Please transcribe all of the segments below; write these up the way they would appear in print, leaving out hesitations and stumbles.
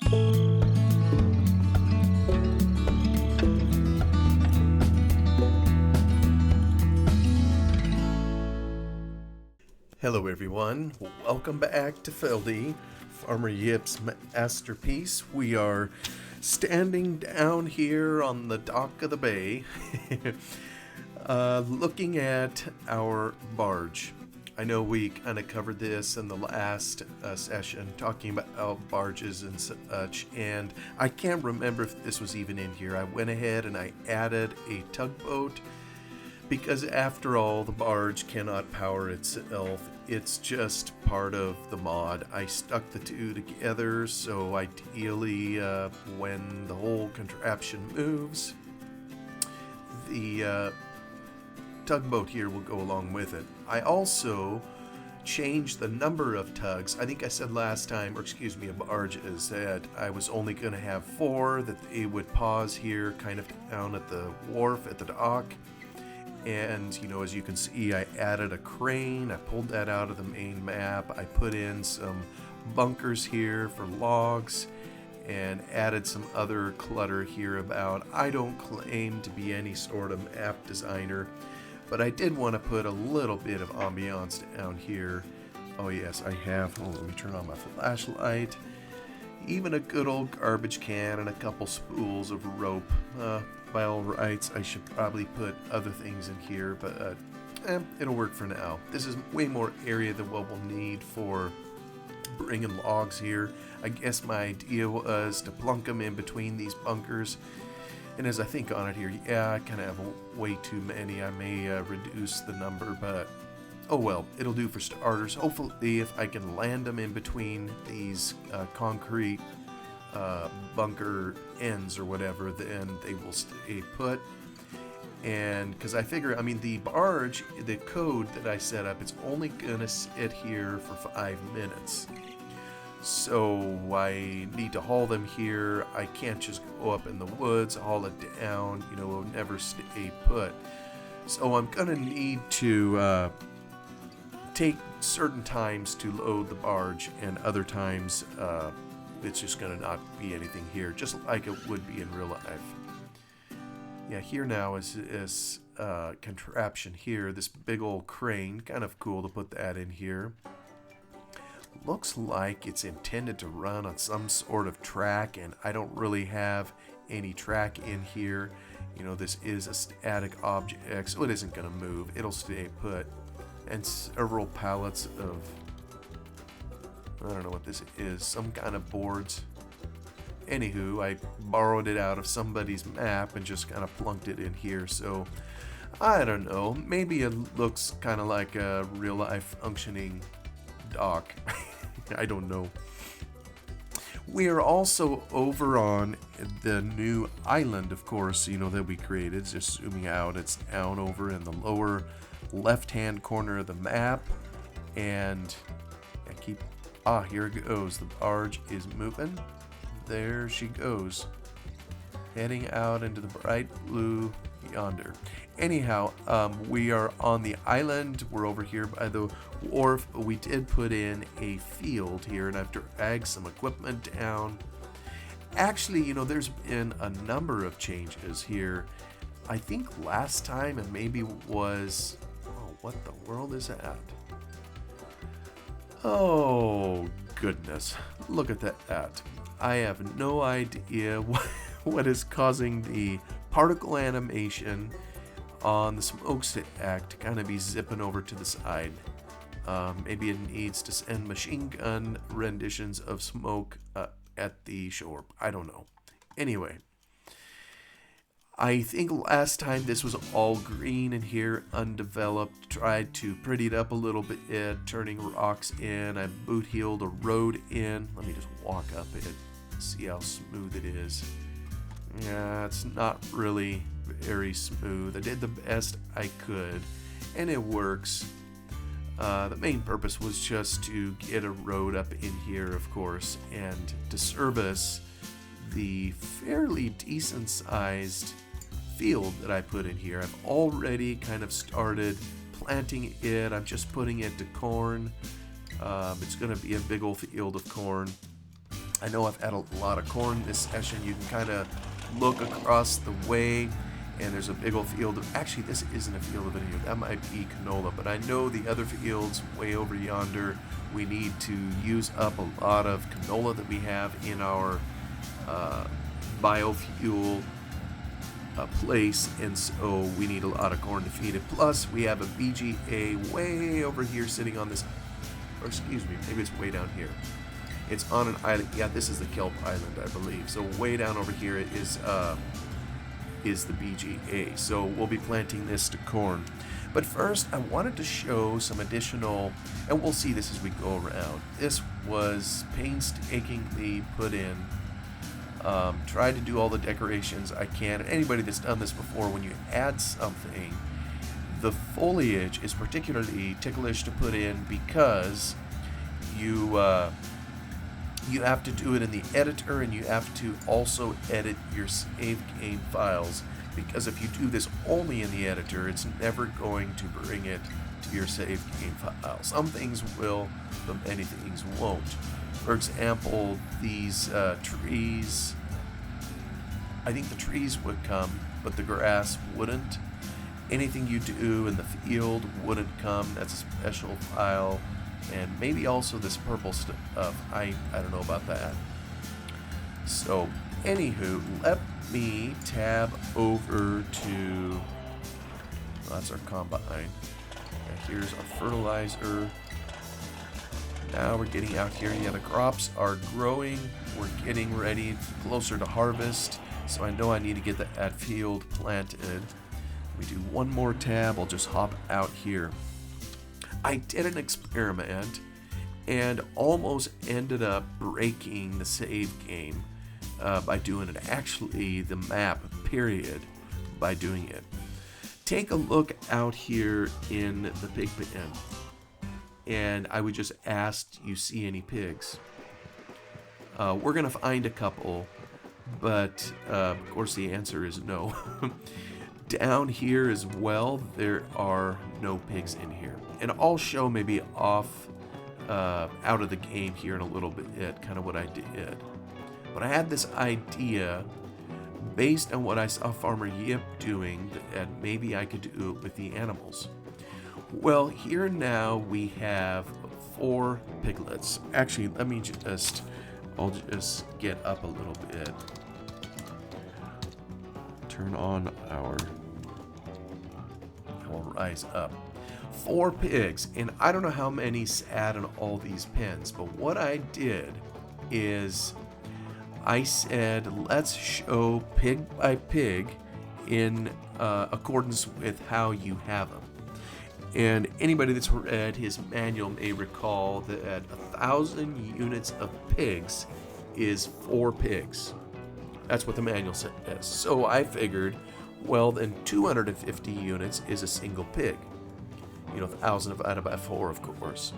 Hello everyone, welcome back to Feldy, Farmer Yip's masterpiece. We are standing down here on the dock of the bay, looking at our barge. I know we kind of covered this in the last session, talking about barges and such, and I can't remember if this was even in here. I went ahead and I added a tugboat, because after all, the barge cannot power itself. It's just part of the mod. I stuck the two together, so ideally when the whole contraption moves, the tugboat here will go along with it. I also changed the number of tugs. I think I said last time, or excuse me, of barges, that I was only going to have 4, that they would pause here kind of down at the wharf at the dock. And, you know, as you can see, I added a crane. I pulled that out of the main map. I put in some bunkers here for logs and added some other clutter here about. I don't claim to be any sort of map designer, but I did want to put a little bit of ambiance down here. Oh yes, I have. Oh, let me turn on my flashlight. Even a good old garbage can and a couple spools of rope. By all rights, I should probably put other things in here, but it'll work for now. This is way more area than what we'll need for bringing logs here. I guess my idea was to plunk them in between these bunkers. And as I think on it here, yeah, I kind of have way too many. I may reduce the number, but oh well, it'll do for starters. Hopefully, if I can land them in between these concrete bunker ends or whatever, then they will stay put. And because I figure, I mean, the barge, the code that I set up, it's only gonna sit here for 5 minutes, so I need to haul them here. I can't just go up in the woods, haul it down, you know, it'll never stay put. So I'm gonna need to take certain times to load the barge, and other times it's just going to not be anything here, just like it would be in real life. Yeah, here now is this contraption here, this big old crane. Kind of cool to put that in here. Looks like it's intended to run on some sort of track, and I don't really have any track in here. You know, this is a static object, so it isn't going to move. It'll stay put. And several pallets of, I don't know what this is, some kind of boards. Anywho, I borrowed it out of somebody's map and just kind of plunked it in here, so I don't know, maybe it looks kind of like a real life functioning dock. I don't know. We are also over on the new island, of course, you know, that we created. Just zooming out, it's down over in the lower left hand corner of the map, and I keep here it goes. The barge is moving. There she goes, heading out into the bright blue yonder. Anyhow, we are on the island. We're over here by the wharf, but we did put in a field here, and I've dragged some equipment down. Actually, you know, there's been a number of changes here. I think last time, and maybe was, oh, what the world is that? Oh, goodness. Look at that. I have no idea what is causing the particle animation on the smokestack to kind of be zipping over to the side. Maybe it needs to send machine gun renditions of smoke at the shore. I don't know. Anyway, I think last time this was all green in here, undeveloped. Tried to pretty it up a little bit, turning rocks in. I boot heeled a road in. Let me just walk up it, see how smooth it is. Yeah, it's not really very smooth. I did the best I could, and it works. The main purpose was just to get a road up in here, of course, and to service the fairly decent sized field that I put in here. I've already kind of started planting it. I'm just putting it to corn. It's going to be a big old field of corn. I know I've had a lot of corn this session. You can kind of look across the way, and there's a big old field of, actually this isn't a field of it here, that might be canola, but I know the other fields way over yonder, we need to use up a lot of canola that we have in our biofuel place, and so we need a lot of corn to feed it. Plus we have a BGA way over here sitting on this, or excuse me, maybe it's way down here. It's on an island. Yeah, this is the kelp island, I believe. So way down over here is the BGA. So we'll be planting this to corn. But first, I wanted to show some additional, and we'll see this as we go around. This was painstakingly put in. Try to do all the decorations I can. Anybody that's done this before, when you add something, the foliage is particularly ticklish to put in because you have to do it in the editor, and you have to also edit your save game files, because if you do this only in the editor, it's never going to bring it to your save game file. Some things will, but many things won't. For example, these trees, I think the trees would come, but the grass wouldn't. Anything you do in the field wouldn't come. That's a special file. And maybe also this purple stuff. I don't know about that. So, anywho, let me tab over to, well, that's our combine. And here's our fertilizer. Now we're getting out here. Yeah, the crops are growing. We're getting ready, closer to harvest. So I know I need to get that field planted. We do one more tab. I'll just hop out here. I did an experiment and almost ended up breaking the save game by doing it. Actually, the map, period, by doing it. Take a look out here in the pig pen, and I would just ask, you see any pigs? We're going to find a couple, but of course the answer is no. Down here as well, there are no pigs in here. And I'll show maybe off out of the game here in a little bit, kind of what I did. But I had this idea based on what I saw Farmer Yip doing, that maybe I could do it with the animals. Well, here now we have 4 piglets. Actually, let me I'll just get up a little bit. Turn on our rise up. 4 pigs, and I don't know how many sat in all these pens, but what I did is I said, let's show pig by pig in accordance with how you have them. And anybody that's read his manual may recall that 1,000 units of pigs is 4 pigs. That's what the manual says. So I figured, well, then 250 units is a single pig. 1,000 divided by 4, of course.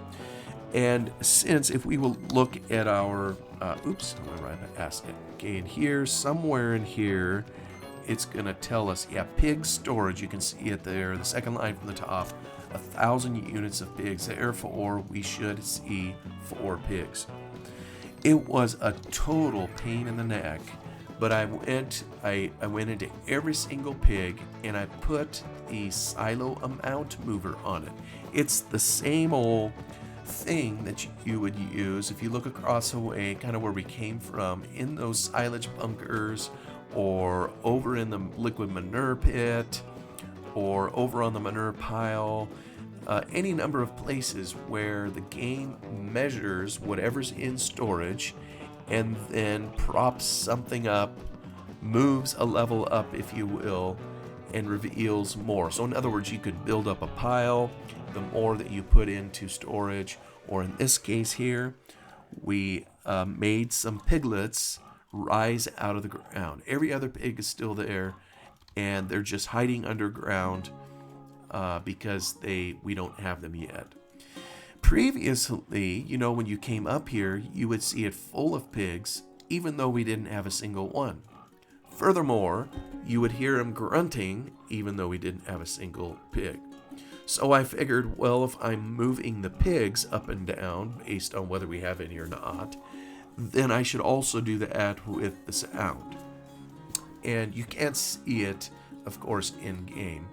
And since if we will look at our, oops, I'm going to write past it. Okay, and here, somewhere in here, it's going to tell us, yeah, pig storage, you can see it there, the second line from the top, 1,000 units of pigs. Therefore, we should see 4 pigs. It was a total pain in the neck, but I went into every single pig and I put the silo amount mover on it. It's the same old thing that you would use if you look across the way, kind of where we came from, in those silage bunkers, or over in the liquid manure pit, or over on the manure pile, any number of places where the game measures whatever's in storage and then props something up, moves a level up, if you will, and reveals more. So in other words, you could build up a pile the more that you put into storage, or in this case here, we made some piglets rise out of the ground. Every other pig is still there, and they're just hiding underground because we don't have them yet. Previously, when you came up here, you would see it full of pigs, even though we didn't have a single one. Furthermore, you would hear them grunting, even though we didn't have a single pig. So I figured, well, if I'm moving the pigs up and down, based on whether we have any or not, then I should also do that with the sound. And you can't see it, of course, in game.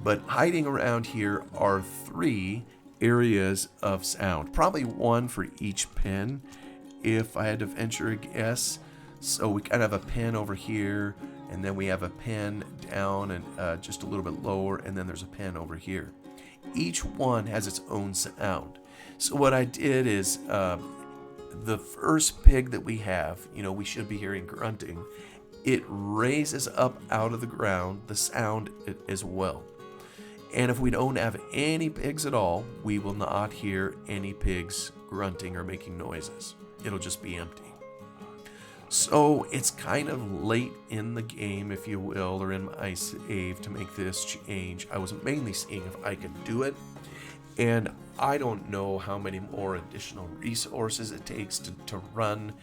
But hiding around here are 3 areas of sound. Probably 1 for each pin, if I had to venture a guess. So we kind of have a pin over here, and then we have a pin down and just a little bit lower, and then there's a pin over here. Each one has its own sound. So what I did is the first pig that we have, we should be hearing grunting. It raises up out of the ground the sound as well. And if we don't have any pigs at all, we will not hear any pigs grunting or making noises. It'll just be empty. So it's kind of late in the game, if you will, or in my save to make this change. I was mainly seeing if I could do it. And I don't know how many more additional resources it takes to run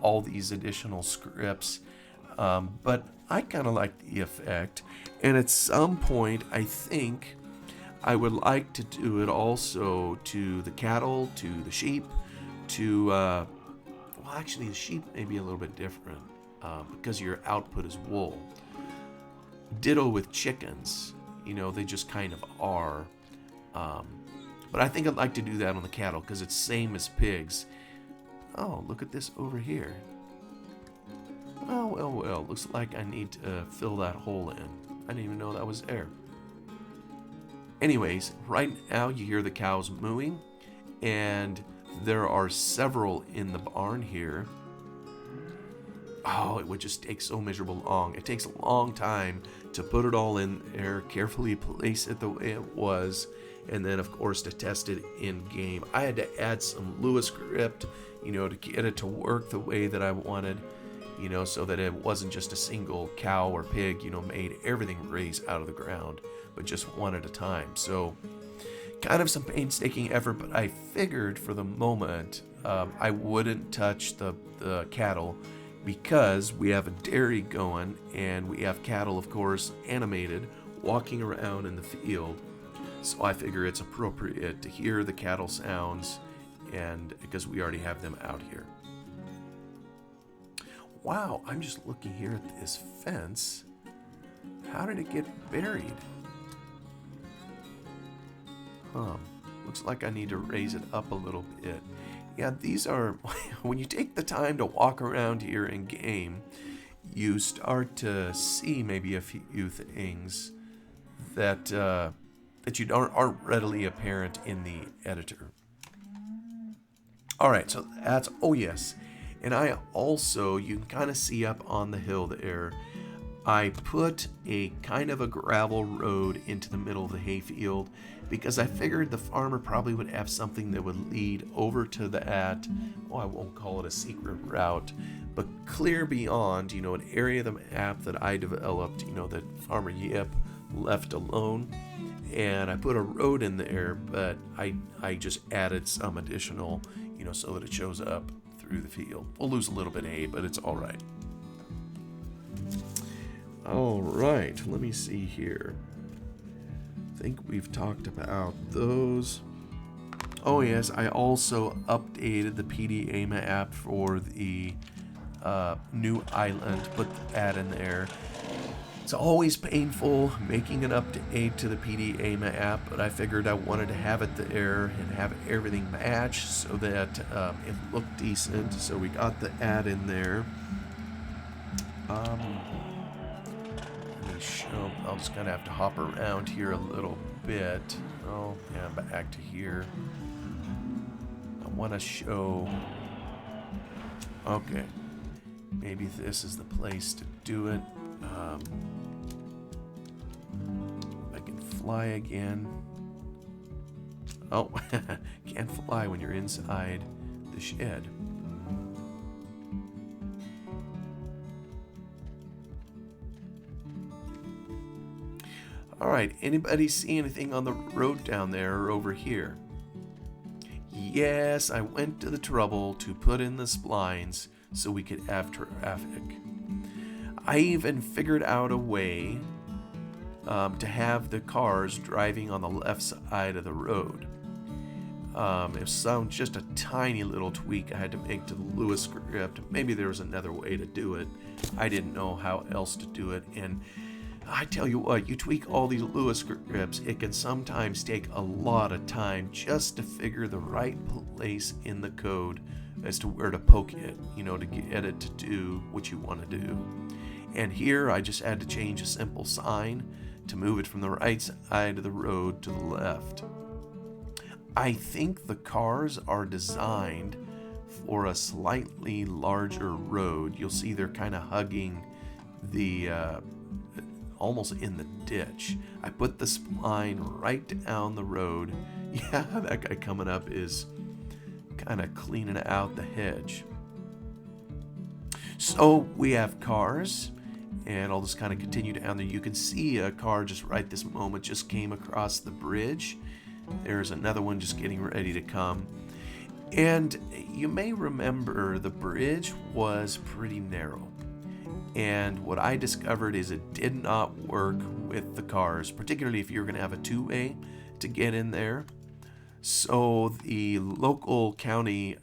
all these additional scripts. But I kind of like the effect. And at some point, I think I would like to do it also to the cattle, to the sheep, to, well, actually, the sheep may be a little bit different because your output is wool. Ditto with chickens, they just kind of are. But I think I'd like to do that on the cattle because it's same as pigs. Oh, look at this over here. Oh, well, looks like I need to fill that hole in. I didn't even know that was there. Anyways, right now you hear the cows mooing, and there are several in the barn here. Oh, it would just take so miserable long. It takes a long time to put it all in there, carefully place it the way it was, and then, of course, to test it in game. I had to add some Lua script, to get it to work the way that I wanted, so that it wasn't just a single cow or pig, made everything raise out of the ground, but just one at a time. So kind of some painstaking effort, but I figured for the moment I wouldn't touch the cattle because we have a dairy going and we have cattle, of course, animated, walking around in the field. So I figure it's appropriate to hear the cattle sounds, and because we already have them out here. Wow, I'm just looking here at this fence. How did it get buried? Looks like I need to raise it up a little bit. Yeah, these are, when you take the time to walk around here in game, you start to see maybe a few things that you aren't readily apparent in the editor. All right, so that's, oh yes. And I also, you can kind of see up on the hill there, I put a kind of a gravel road into the middle of the hayfield because I figured the farmer probably would have something that would lead over to that, oh, I won't call it a secret route, but clear beyond, an area of the map that I developed, that Farmer Yip left alone. And I put a road in there, but I just added some additional, so that it shows up through the field. We'll lose a little bit of hay, but it's all right. All right, let me see here. I think we've talked about those. Oh yes, I also updated the PDA map for the new island. Put that in there. It's always painful making an update to the PDA map, but I figured I wanted to have it there and have everything match so that it looked decent. So we got the ad in there. Let me show. I'm just gonna have to hop around here a little bit. Oh, yeah, back to here. I want to show. Okay, maybe this is the place to do it. I can fly again. Oh, can't fly when you're inside the shed. All right, anybody see anything on the road down there or over here? Yes, I went to the trouble to put in the splines so we could have traffic. I even figured out a way to have the cars driving on the left side of the road. It sounds just a tiny little tweak I had to make to the Lewis script. Maybe there was another way to do it. I didn't know how else to do it. And I tell you what, you tweak all these Lewis scripts, it can sometimes take a lot of time just to figure the right place in the code as to where to poke it, to get it to do what you want to do. And here I just had to change a simple sign to move it from the right side of the road to the left. I think the cars are designed for a slightly larger road. You'll see they're kind of hugging the almost in the ditch. I put the spline right down the road. Yeah, that guy coming up is kind of cleaning out the hedge. So we have cars, and I'll just kind of continue down there. You can see a car just right this moment just came across the bridge. There's another one just getting ready to come. And you may remember the bridge was pretty narrow. And what I discovered is it did not work with the cars, particularly if you're going to have a two-way to get in there. So the local county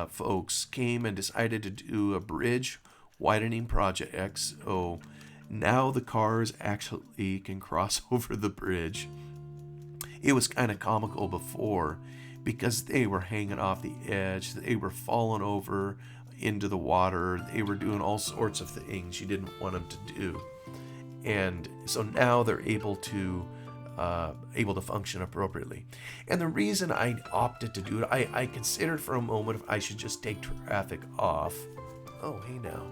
folks came and decided to do a bridge widening project. So now the cars actually can cross over the bridge. It was kind of comical before because they were hanging off the edge. They were falling over into the water. They were doing all sorts of things you didn't want them to do. And so now they're able to function appropriately. And the reason I opted to do it, I considered for a moment if I should just take traffic off. Oh, hey now.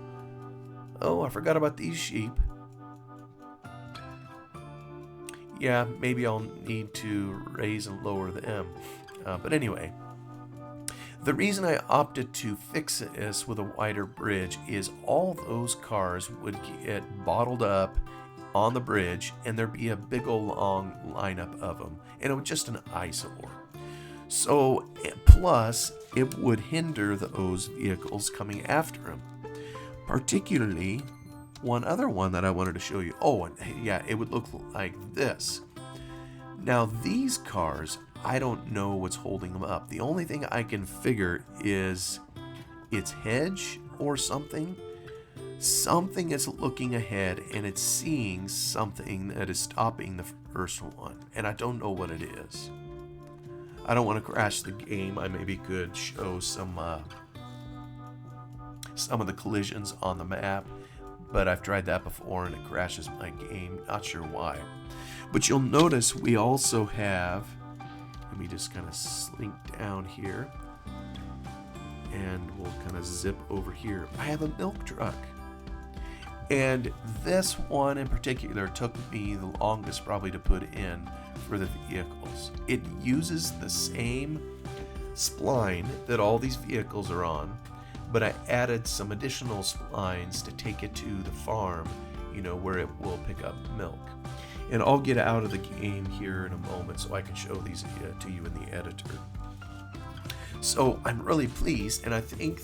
Oh, I forgot about these sheep. Yeah, maybe I'll need to raise and lower them. But anyway, the reason I opted to fix this with a wider bridge is all those cars would get bottled up on the bridge and there'd be a big old long lineup of them, and it was just an eyesore. So, plus, it would hinder those vehicles coming after them. Particularly, one other one that I wanted to show you. Oh, and yeah, it would look like this. Now, these cars, I don't know what's holding them up. The only thing I can figure is it's hedge or something. Something is looking ahead and it's seeing something that is stopping the first one. And I don't know what it is. I don't want to crash the game. I maybe could show some of the collisions on the map, but I've tried that before and it crashes my game. Not sure why. But you'll notice we also have, let me just kind of slink down here and we'll kind of zip over here. I have a milk truck. And this one in particular took me the longest probably to put in for the vehicles. It uses the same spline that all these vehicles are on, but I added some additional splines to take it to the farm, where it will pick up milk. And I'll get out of the game here in a moment so I can show these to you in the editor. So I'm really pleased, and I think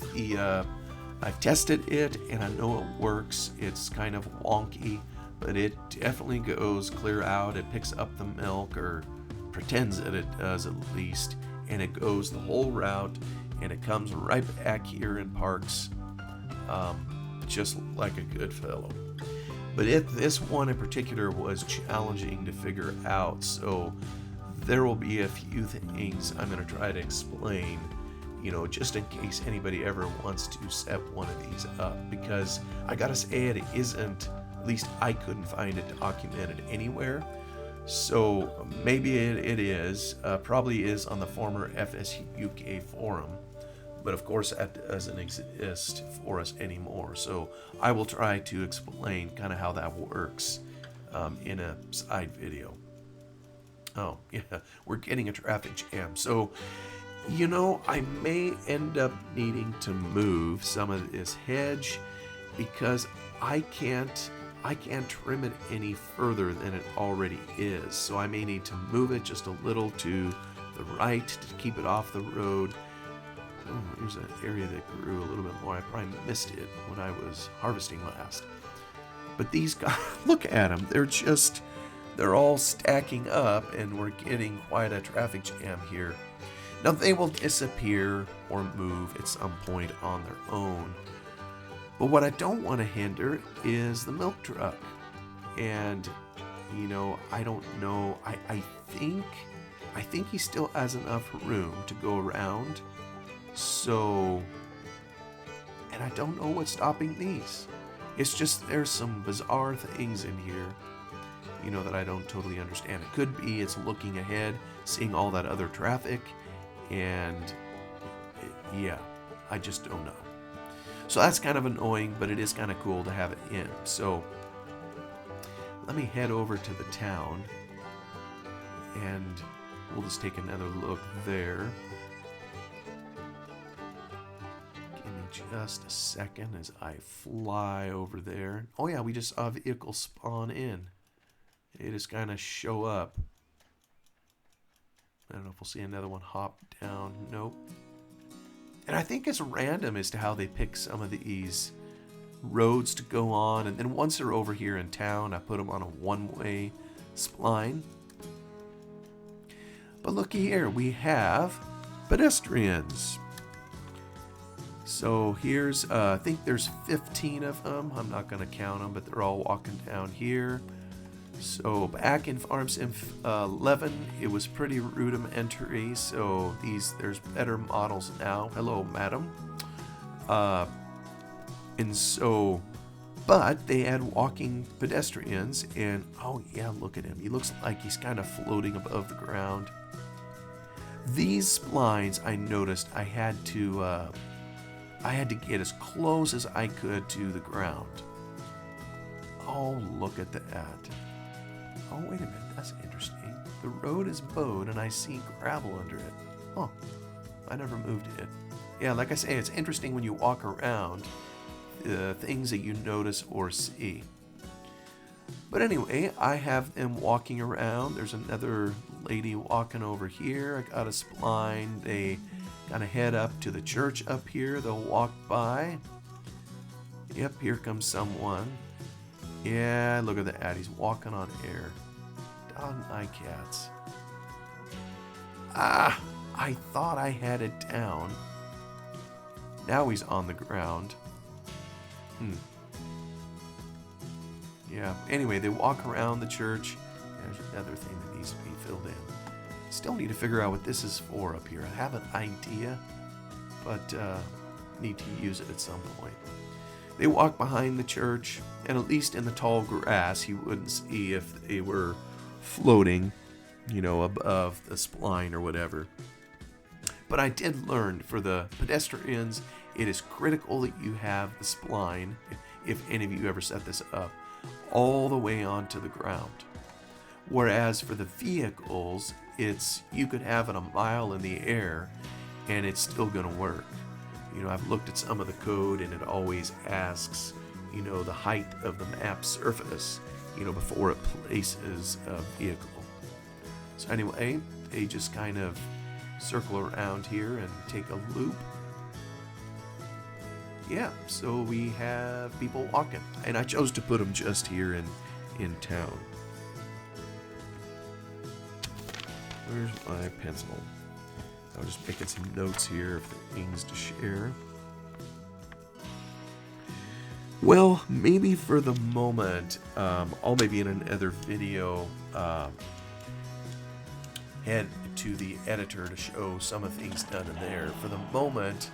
I've tested it and I know it works. It's kind of wonky, but it definitely goes clear out. It picks up the milk, or pretends that it does at least, and it goes the whole route and it comes right back here and parks just like a good fellow. But this one in particular was challenging to figure out, so there will be a few things I'm going to try to explain, just in case anybody ever wants to set one of these up, because I gotta say it isn't, at least I couldn't find it documented anywhere. So maybe it is, probably is on the former FSUK forum, but of course that doesn't exist for us anymore. So I will try to explain kind of how that works in a side video. Oh yeah, we're getting a traffic jam. So I may end up needing to move some of this hedge because I can't trim it any further than it already is. So I may need to move it just a little to the right to keep it off the road. Oh, there's an area that grew a little bit more. I probably missed it when I was harvesting last. But these guys, look at them. They're all stacking up and we're getting quite a traffic jam here. Now, they will disappear or move at some point on their own. But what I don't want to hinder is the milk truck. And, you know, I don't know. I think he still has enough room to go around. So, and I don't know what's stopping these. It's just there's some bizarre things in here, you know, that I don't totally understand. It could be it's looking ahead, seeing all that other traffic, and yeah, I just don't know. So that's kind of annoying, but it is kind of cool to have it in. So let me head over to the town, and we'll just take another look there. Give me just a second as I fly over there. Oh yeah, we just saw a vehicle spawn in. It just kind of show up. I don't know if we'll see another one hop down. Nope. And I think it's random as to how they pick some of these roads to go on. And then once they're over here in town, I put them on a one-way spline. But looky here, we have pedestrians. So here's, I think there's 15 of them. I'm not going to count them, but they're all walking down here. So back in Farm Sim 11, it was pretty rudimentary. So there's better models now. Hello, madam. And so, but they had walking pedestrians, and oh yeah, look at him. He looks like he's kind of floating above the ground. These splines, I noticed I had to get as close as I could to the ground. Oh, look at that. Oh, wait a minute, that's interesting. The road is bowed and I see gravel under it. Oh, I never moved it. Yeah, like I say, it's interesting when you walk around, the things that you notice or see. But anyway, I have them walking around. There's another lady walking over here. I got a spline. They kind of head up to the church up here. They'll walk by. Yep, here comes someone. Yeah, look at that. He's walking on air. Dog eye cats. Ah, I thought I had it down. Now he's on the ground. Yeah, anyway, they walk around the church. There's another thing that needs to be filled in. Still need to figure out what this is for up here. I have an idea, but need to use it at some point. They walk behind the church, and at least in the tall grass, you wouldn't see if they were floating, you know, above the spline or whatever. But I did learn for the pedestrians, it is critical that you have the spline, if any of you ever set this up, all the way onto the ground. Whereas for the vehicles, you could have it a mile in the air and it's still going to work. You know, I've looked at some of the code and it always asks, you know, the height of the map surface, you know, before it places a vehicle. So anyway, they just kind of circle around here and take a loop. Yeah, so we have people walking, and I chose to put them just here in town. Where's my pencil? I'm just making some notes here of the things to share. Well, maybe for the moment, I'll maybe in another video head to the editor to show some of the things done in there. For the moment,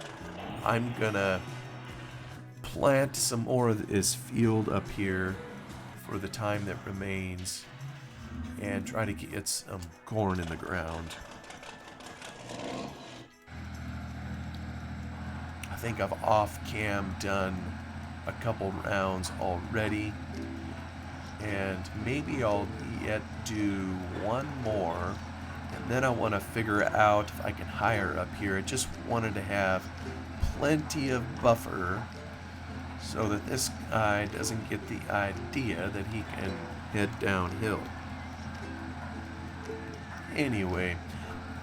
I'm gonna plant some more of this field up here for the time that remains and try to get some corn in the ground. I think I've off-cam done a couple rounds already, and maybe I'll yet do one more, and then I want to figure out if I can hire up here. I just wanted to have plenty of buffer so that this guy doesn't get the idea that he can head downhill. Anyway,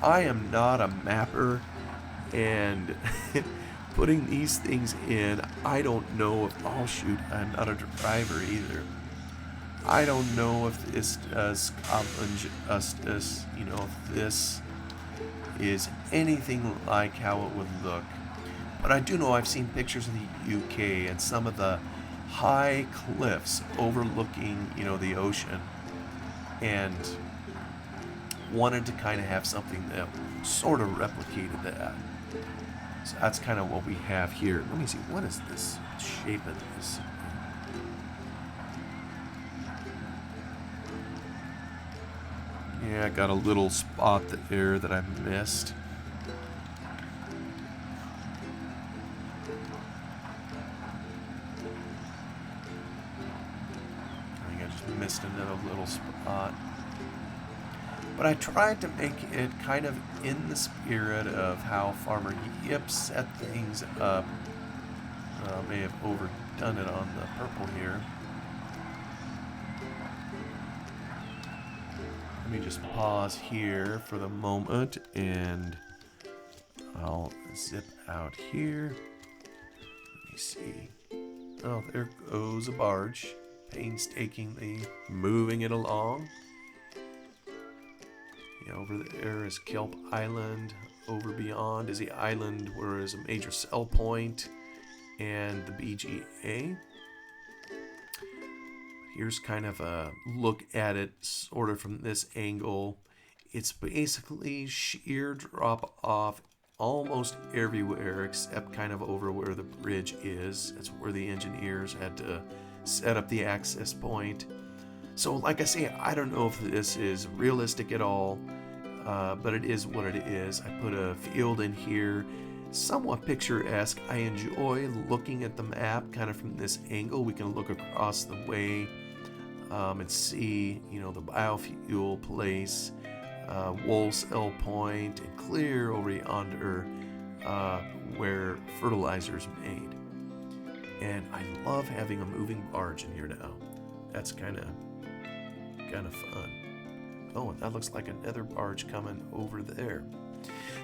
I am not a mapper, and putting these things in, I don't know if, oh shoot, I'm not a driver either. I don't know if this does Scotland justice, you know, if this is anything like how it would look. But I do know I've seen pictures of the UK and some of the high cliffs overlooking, the ocean, and wanted to kind of have something that sort of replicated that. So that's kind of what we have here. Let me see, what is this shape of this? Yeah, I got a little spot there that I missed. I think I just missed another little spot. But I tried to make it kind of in the spirit of how Farmer Yip set things up. May have overdone it on the purple here. Let me just pause here for the moment, and I'll zip out here. Let me see. Oh, there goes a barge, painstakingly moving it along. Yeah, over there is Kelp Island. Over beyond is the island where is a major sell point and the BGA. Here's kind of a look at it sort of from this angle. It's basically sheer drop off almost everywhere except kind of over where the bridge is. That's where the engineers had to set up the access point. So like I say, I don't know if this is realistic at all, but it is what it is. I put a field in here, somewhat picturesque. I enjoy looking at the map kind of from this angle. We can look across the way and see, the biofuel place, wool cell point, and clear over yonder where fertilizer is made. And I love having a moving barge in here now. That's kind of fun. Oh, and that looks like another barge coming over there.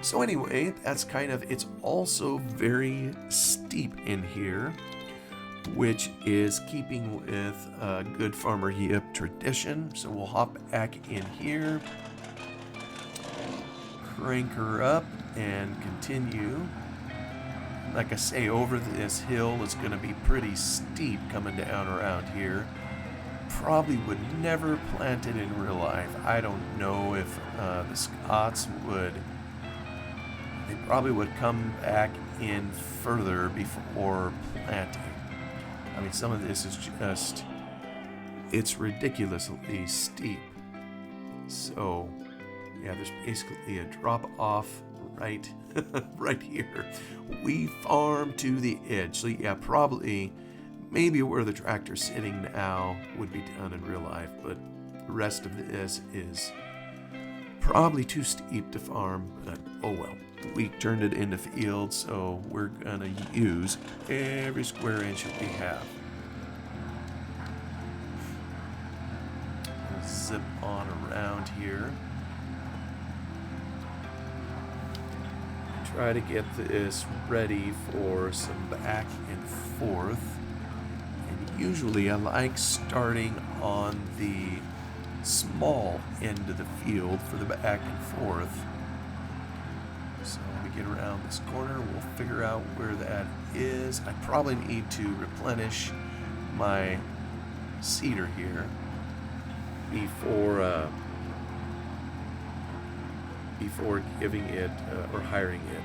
So anyway, that's it's also very steep in here, which is keeping with good Farmer Yip tradition. So we'll hop back in here, crank her up, and continue. Like I say, over this hill is going to be pretty steep coming down around here. Probably would never plant it in real life. I don't know if the Scots would. They probably would come back in further before planting. I mean, some of this is just, it's ridiculously steep. So, yeah, there's basically a drop off right here. We farm to the edge. So yeah, probably maybe where the tractor's sitting now would be done in real life, but the rest of this is probably too steep to farm, but oh well. We turned it into field, so we're gonna use every square inch that we have. We'll zip on around here. Try to get this ready for some back and forth. And usually I like starting on the small end of the field for the back and forth. So when we get around this corner, we'll figure out where that is. I probably need to replenish my seeder here before giving it or hiring it.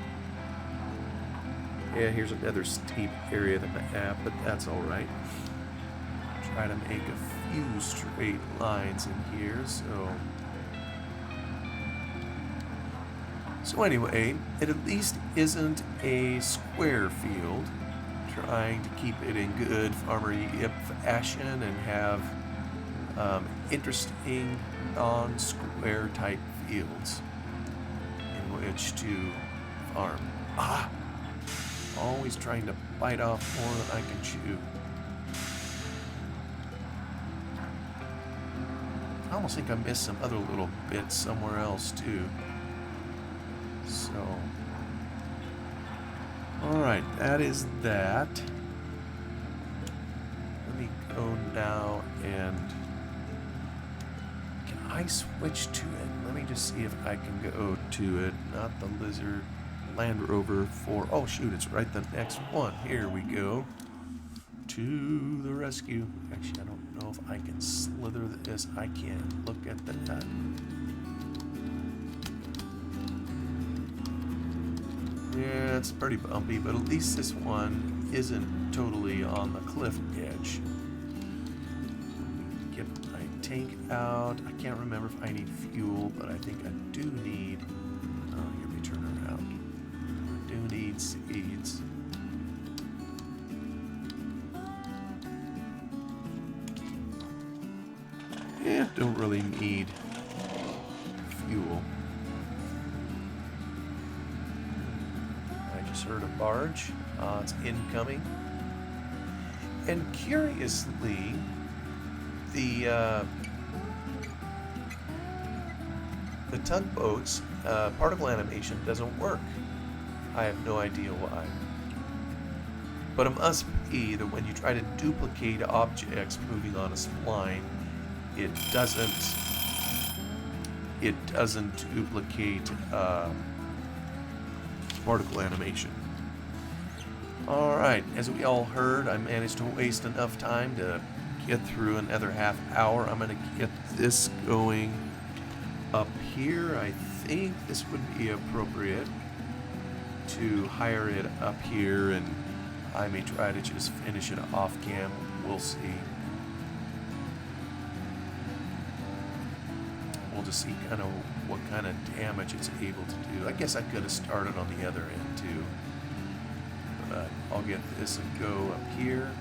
Yeah, here's another steep area of the map, but that's all right. Try to make a few straight lines in here, so anyway, it at least isn't a square field. Trying to keep it in good Farmer Yip fashion and have interesting non-square type fields in which to farm. Always trying to bite off more than I can chew. I almost think I missed some other little bits somewhere else too. So, alright, that is that. Let me go now and I switch to it? Let me just see if I can go to it. Not the Lizard, Land Rover 4. Oh shoot, it's right the next one. Here we go. To the rescue. Actually, I don't know if I can slither this. I can. Look at the nut. Yeah, it's pretty bumpy, but at least this one isn't totally on the cliff edge. Get my tank out. I can't remember if I need fuel, but I think I do need... Oh, here we turn around. I do need seeds. Yeah, don't really need fuel. I just heard a barge. It's incoming. And curiously, the tugboat's particle animation doesn't work. I have no idea why. But it must be that when you try to duplicate objects moving on a spline, it doesn't duplicate particle animation. Alright, as we all heard, I managed to waste enough time to get through another half hour. I'm going to get this going up here. I think this would be appropriate to hire it up here, and I may try to just finish it off cam. We'll see. We'll just see kind of what kind of damage it's able to do. I guess I could have started on the other end too. But I'll get this and go up here.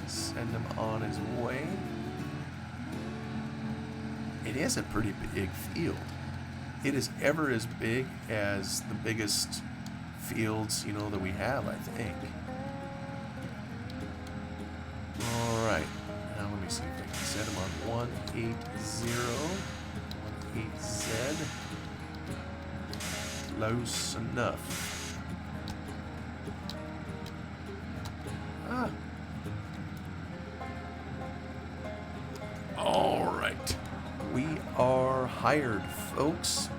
Send him on his way. It is a pretty big field. It is ever as big as the biggest fields, you know, that we have, I think. Alright. Now let me see if I can set him on 180. 18Z. Close enough. Ah. Alright. We are hired, folks.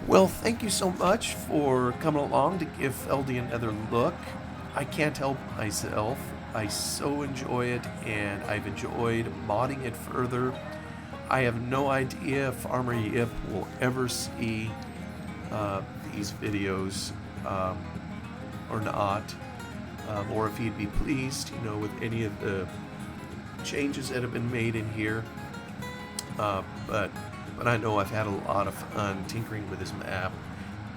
Well, thank you so much for coming along to give Feldy another look. I can't help myself. I so enjoy it, and I've enjoyed modding it further. I have no idea if Farmer Yip will ever see these videos or not, or if he'd be pleased, you know, with any of the changes that have been made in here. But I know I've had a lot of fun tinkering with this map,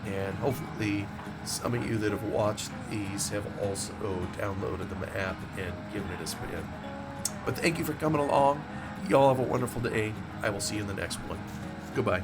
and hopefully some of you that have watched these have also downloaded the map and given it a spin. But thank you for coming along. Y'all have a wonderful day. I will see you in the next one. Goodbye.